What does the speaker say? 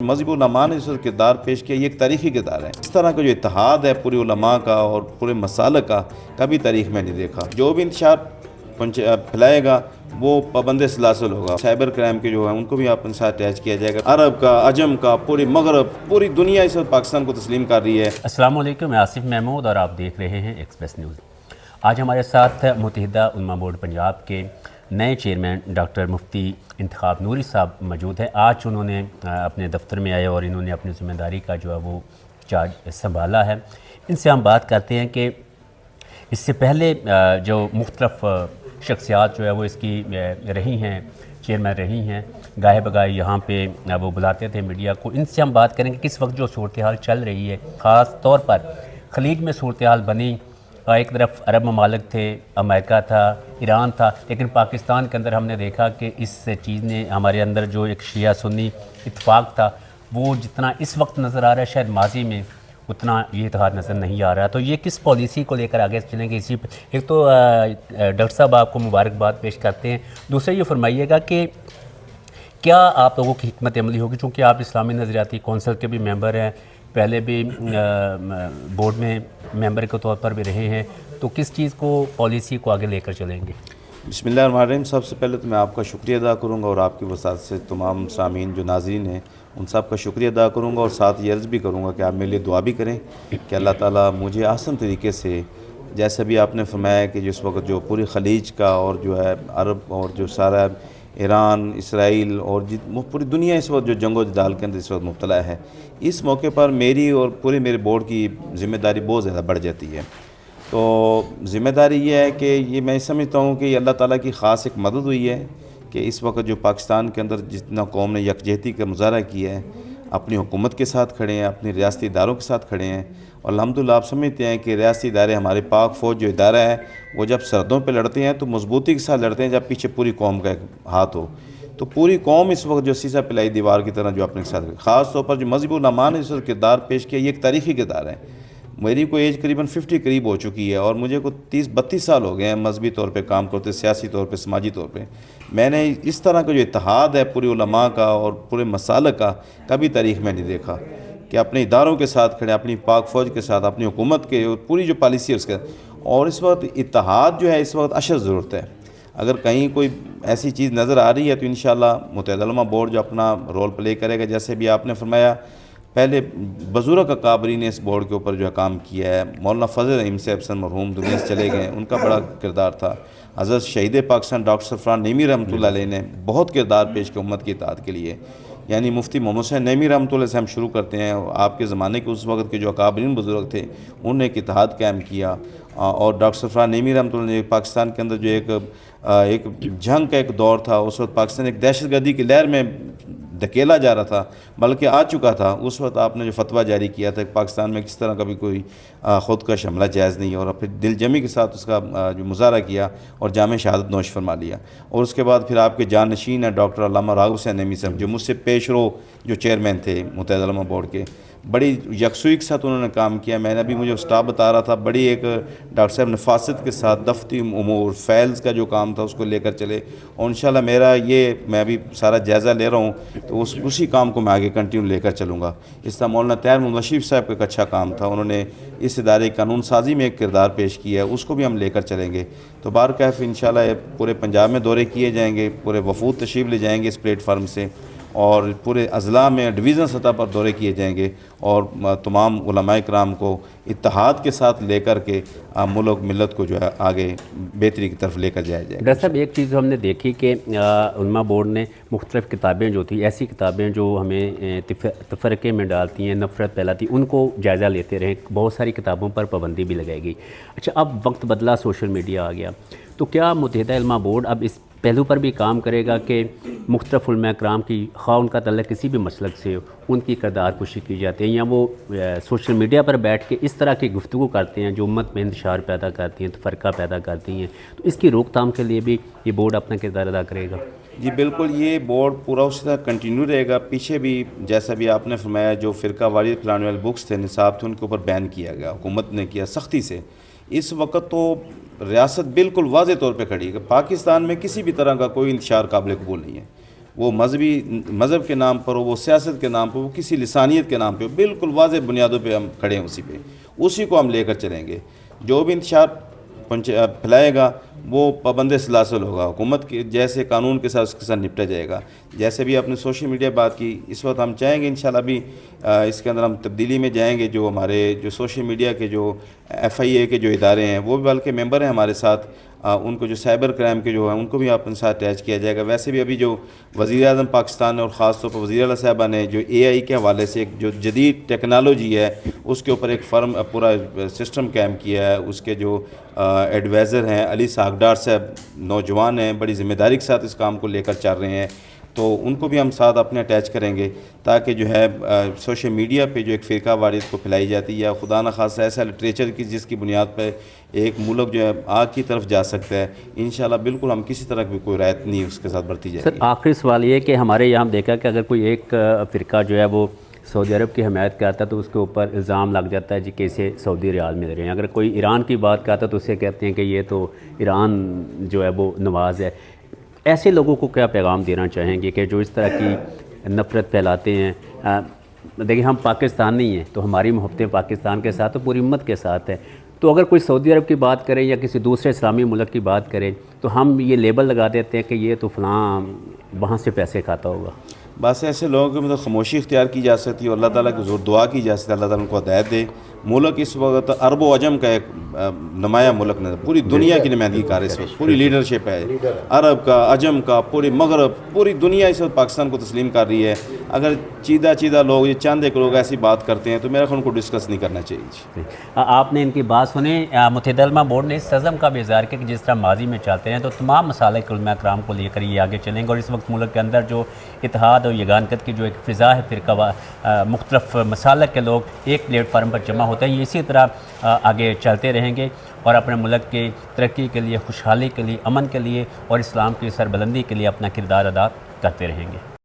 مذہبی علماء نے اس کردار پیش کیا، یہ ایک تاریخی کردار ہے۔ اس طرح کا جو اتحاد ہے پوری علماء کا اور پورے مسالک کا کبھی تاریخ میں نہیں دیکھا۔ جو بھی انتشار پھیلائے گا وہ پابند سلاسل ہوگا۔ سائبر کرائم کے جو ہیں ان کو بھی آپ ان ساتھ اٹیچ کیا جائے گا۔ عرب کا، عجم کا، پوری مغرب، پوری دنیا اس وقت پاکستان کو تسلیم کر رہی ہے۔ السلام علیکم، میں آصف محمود اور آپ دیکھ رہے ہیں ایکسپریس نیوز۔ آج ہمارے ساتھ متحدہ علماء بورڈ پنجاب کے نئے چیئرمین ڈاکٹر مفتی انتخاب نوری صاحب موجود ہیں۔ آج انہوں نے اپنے دفتر میں آئے اور انہوں نے اپنی ذمہ داری کا جو ہے وہ چارج سنبھالا ہے۔ ان سے ہم بات کرتے ہیں کہ اس سے پہلے جو مختلف شخصیات جو ہے وہ اس کی رہی ہیں، چیئرمین رہی ہیں، گاہے بگاہے یہاں پہ وہ بلاتے تھے میڈیا کو۔ ان سے ہم بات کریں کہ کس وقت جو صورتحال چل رہی ہے، خاص طور پر خلیج میں صورتحال بنی، ایک طرف عرب ممالک تھے، امریکہ تھا، ایران تھا، لیکن پاکستان کے اندر ہم نے دیکھا کہ اس چیز نے ہمارے اندر جو ایک شیعہ سنی اتفاق تھا وہ جتنا اس وقت نظر آ رہا ہے شاید ماضی میں اتنا یہ اتحاد نظر نہیں آ رہا۔ تو یہ کس پالیسی کو لے کر آگے چلیں گے؟ اسی پہ ایک تو ڈاکٹر صاحب آپ کو مبارکباد پیش کرتے ہیں، دوسرا یہ فرمائیے گا کہ کیا آپ لوگوں کی حکمت عملی ہوگی، چونکہ آپ اسلامی نظریاتی کونسل کے بھی ممبر ہیں، پہلے بھی بورڈ میں ممبر کے طور پر بھی رہے ہیں، تو کس چیز کو پالیسی کو آگے لے کر چلیں گے؟ بسم اللہ الرحمن الرحیم۔ سب سے پہلے تو میں آپ کا شکریہ ادا کروں گا اور آپ کی وسعت سے تمام سامعین جو ناظرین ہیں ان سب کا شکریہ ادا کروں گا، اور ساتھ یہ عرض بھی کروں گا کہ آپ میرے لیے دعا بھی کریں کہ اللہ تعالیٰ مجھے آسان طریقے سے، جیسے بھی آپ نے فرمایا کہ جس وقت جو پوری خلیج کا اور جو ہے عرب اور جو سارا ایران، اسرائیل اور پوری دنیا اس وقت جو جنگ و جدال کے اندر اس وقت مبتلا ہے، اس موقع پر میری اور پورے میرے بورڈ کی ذمہ داری بہت زیادہ بڑھ جاتی ہے۔ تو ذمہ داری یہ ہے کہ یہ میں سمجھتا ہوں کہ یہ اللہ تعالیٰ کی خاص ایک مدد ہوئی ہے کہ اس وقت جو پاکستان کے اندر جتنا قوم نے یکجہتی کا مظاہرہ کیا ہے، اپنی حکومت کے ساتھ کھڑے ہیں، اپنی ریاستی اداروں کے ساتھ کھڑے ہیں، اور الحمدللہ آپ سمجھتے ہیں کہ ریاستی ادارے، ہمارے پاک فوج جو ادارہ ہے وہ جب سرحدوں پہ لڑتے ہیں تو مضبوطی کے ساتھ لڑتے ہیں، جب پیچھے پوری قوم کا ایک ہاتھ ہو۔ تو پوری قوم اس وقت جو سیسا پلائی دیوار کی طرح جو اپنے ساتھ، خاص طور پر جو مذہبی علماء نے اس وقت کردار پیش کیا، یہ ایک تاریخی کردار ہے۔ میری کوئی ایج قریباً 50 قریب ہو چکی ہے اور مجھے کوئی 30-32 سال ہو گئے ہیں مذہبی طور پہ کام کرتے، سیاسی طور پہ، سماجی طور پہ۔ میں نے اس طرح کا جو اتحاد ہے پوری علماء کا اور پورے مسالک کا کبھی تاریخ میں نہیں دیکھا کہ اپنے اداروں کے ساتھ کھڑے، اپنی پاک فوج کے ساتھ، اپنی حکومت کے پوری جو پالیسی ہے اس کے، اور اس وقت اتحاد جو ہے اس وقت اشد ضرورت ہے۔ اگر کہیں کوئی ایسی چیز نظر آ رہی ہے تو انشاءاللہ متحدہ علماء بورڈ جو اپنا رول پلے کرے گا، جیسے بھی آپ نے فرمایا پہلے بزرگ اکابری نے اس بورڈ کے اوپر جو ہے کام کیا ہے۔ مولانا فضل رحیم صاحب سے مرحوم دنیا سے چلے گئے، ان کا بڑا کردار تھا۔ حضرت شہید پاکستان ڈاکٹر سفران نعیمی رحمۃ اللہ علیہ نے بہت کردار پیش کیا امت کی اتحاد کے لیے، یعنی مفتی محمد حسین نعیمی رحمۃ اللہ سے ہم شروع کرتے ہیں۔ آپ کے زمانے کے اس وقت کے جو اکابرین بزرگ تھے انہوں نے ایک اتحاد قائم کیا، اور ڈاکٹر سفران نعیمی رحمۃ اللہ نے پاکستان کے اندر جو ایک جنگ کا ایک دور تھا، اس وقت پاکستان ایک دہشت گردی کی لہر میں دھکیلا جا رہا تھا، بلکہ آ چکا تھا، اس وقت آپ نے جو فتویٰ جاری کیا تھا کہ پاکستان میں کس طرح کا بھی کوئی خود کا حملہ جائز نہیں، اور پھر دل جمی کے ساتھ اس کا جو مظاہرہ کیا اور جامع شہادت نوش فرما لیا۔ اور اس کے بعد پھر آپ کے جانشین ہیں ڈاکٹر علامہ راغب حسین نعیمی صاحب، جو مجھ سے پیش رو جو چیئرمین تھے متحدہ علماء بورڈ کے، بڑی یکسوئی کے ساتھ انہوں نے کام کیا۔ میں نے ابھی مجھے اسٹاف بتا رہا تھا، بڑی ایک ڈاکٹر صاحب نفاست کے ساتھ دفتری امور، فائلز کا جو کام تھا اس کو لے کر چلے، اور انشاءاللہ میرا یہ میں ابھی سارا جائزہ لے رہا ہوں تو اسی کام کو میں آگے کنٹینیو لے کر چلوں گا۔ اس طرح مولانا طاہر محمد بشیر صاحب کا ایک اچھا کام تھا، انہوں نے اس ادارے قانون سازی میں ایک کردار پیش کیا ہے، اس کو بھی ہم لے کر چلیں گے۔ تو بارکیف انشاءاللہ پورے پنجاب میں دورے کیے جائیں گے، پورے وفود تشریف لے جائیں گے اس پلیٹ فارم سے، اور پورے اضلاع میں ڈویژن سطح پر دورے کیے جائیں گے، اور تمام علماء کرام کو اتحاد کے ساتھ لے کر کے ملک ملت کو جو ہے آگے بہتری کی طرف لے کر جایا جائے گا۔ ڈاکٹر صاحب ایک چیز ہم نے دیکھی کہ علماء بورڈ نے مختلف کتابیں جو تھیں، ایسی کتابیں جو ہمیں تفرقے میں ڈالتی ہیں، نفرت پھیلاتی، ان کو جائزہ لیتے رہیں، بہت ساری کتابوں پر پابندی بھی لگائی گئی۔ اچھا، اب وقت بدلا، سوشل میڈیا آ گیا، تو کیا متحدہ علماء بورڈ اب اس پہلو پر بھی کام کرے گا کہ مختلف علماء کرام کی، خواہ ان کا تعلق کسی بھی مسلک سے ہو، ان کی کردار کشی کی جاتی ہے، یا وہ سوشل میڈیا پر بیٹھ کے اس طرح کی گفتگو کرتے ہیں جو امت میں انتشار پیدا کرتی ہیں، تفرقہ پیدا کرتی ہیں، تو اس کی روک تھام کے لیے بھی یہ بورڈ اپنا کردار ادا کرے گا؟ جی بالکل، یہ بورڈ پورا اسی طرح کنٹینیو رہے گا۔ پیچھے بھی جیسا بھی آپ نے فرمایا جو فرقہ واریت پھیلانے والے بکس تھے، نصاب تھے، ان کے اوپر بین کیا گیا، حکومت نے کیا سختی سے۔ اس وقت تو ریاست بالکل واضح طور پہ کھڑی ہے کہ پاکستان میں کسی بھی طرح کا کوئی انتشار قابل قبول نہیں ہے۔ وہ مذہب کے نام پر ہو، وہ سیاست کے نام پر، وہ کسی لسانیت کے نام پہ ہو، بالکل واضح بنیادوں پہ ہم کھڑے ہیں، اسی کو ہم لے کر چلیں گے۔ جو بھی انتشار پھیلائے گا وہ پابند سلاسل ہوگا، حکومت کے جیسے قانون کے ساتھ اس کے ساتھ نپٹا جائے گا۔ جیسے بھی آپ نے سوشل میڈیا بات کی، اس وقت ہم چاہیں گے انشاءاللہ بھی اس کے اندر ہم تبدیلی میں جائیں گے۔ جو ہمارے جو سوشل میڈیا کے جو FIA کے جو ادارے ہیں وہ بھی بلکہ ممبر ہیں ہمارے ساتھ، ان کو جو سائبر کرائم کے جو ہیں ان کو بھی اپنے ساتھ اٹیچ کیا جائے گا۔ ویسے بھی ابھی جو وزیر اعظم پاکستان نے اور خاص طور پر وزیر اعلیٰ صاحبہ نے جو AI کے حوالے سے ایک جو جدید ٹیکنالوجی ہے اس کے اوپر ایک فرم پورا سسٹم قائم کیا ہے، اس کے جو ایڈوائزر ہیں علی ساگڈار صاحب نوجوان ہیں، بڑی ذمہ داری کے ساتھ اس کام کو لے کر چل رہے ہیں، تو ان کو بھی ہم ساتھ اپنے اٹیچ کریں گے تاکہ جو ہے سوشل میڈیا پہ جو ایک فرقہ واریت کو پھیلائی جاتی ہے یا خدا نخواستہ ایسا لٹریچر کی جس کی بنیاد پہ ایک ملک جو ہے آگ کی طرف جا سکتا ہے، انشاءاللہ بالکل ہم کسی طرح کی کوئی رعایت نہیں اس کے ساتھ برتی جائے سر گی۔ آخری سوال یہ کہ ہمارے یہاں ہم دیکھا کہ اگر کوئی ایک فرقہ جو ہے وہ سعودی عرب کی حمایت کرتا ہے تو اس کے اوپر الزام لگ جاتا ہے جی کہ اسے سعودی ریال مل رہے ہیں، اگر کوئی ایران کی بات کرتا ہے تو اسے کہتے ہیں کہ یہ تو ایران جو ہے وہ نواز ہے۔ ایسے لوگوں کو کیا پیغام دینا چاہیں گے کہ جو اس طرح کی نفرت پھیلاتے ہیں؟ دیکھیں ہم پاکستانی ہیں تو ہماری محبتیں پاکستان کے ساتھ تو پوری امت کے ساتھ ہے، تو اگر کوئی سعودی عرب کی بات کرے یا کسی دوسرے اسلامی ملک کی بات کرے تو ہم یہ لیبل لگا دیتے ہیں کہ یہ تو فلاں وہاں سے پیسے کھاتا ہوگا۔ بس ایسے لوگوں کی مطلب خاموشی اختیار کی جا سکتی ہے اور اللہ تعالیٰ کی حضور دعا کی جا سکتی ہے، اللہ تعالیٰ ان کو ہدایت دے۔ ملک اس وقت عرب و عجم کا ایک نمایاں ملک ہے، پوری دنیا کی نمائندگی کر اس وقت، پوری لیڈرشپ ہے عرب کا، عجم کا، پوری مغرب، پوری دنیا اس وقت پاکستان کو تسلیم کر رہی ہے۔ اگر چیدہ لوگ یہ چاند ایک لوگ ایسی بات کرتے ہیں تو میرا خیال ان کو ڈسکس نہیں کرنا چاہیے۔ آپ نے ان کی بات سنی۔ متحدہ علماء بورڈ نے اس عزم کا بھی اظہار کیا کہ جس طرح ماضی میں چلتے ہیں تو تمام مسالک علماء کرام کو لے کر یہ آگے چلیں گے، اور اس وقت ملک کے اندر جو اتحاد اور یگانگت کی جو ایک فضا ہے، فرقہ مختلف مسالک کے لوگ ایک پلیٹ فارم پر جمع ہوتے ہیں، یہ اسی طرح آگے چلتے رہیں گے اور اپنے ملک کی ترقی کے لیے، خوشحالی کے لیے، امن کے لیے اور اسلام کی سربلندی کے لیے اپنا کردار ادا کرتے رہیں گے۔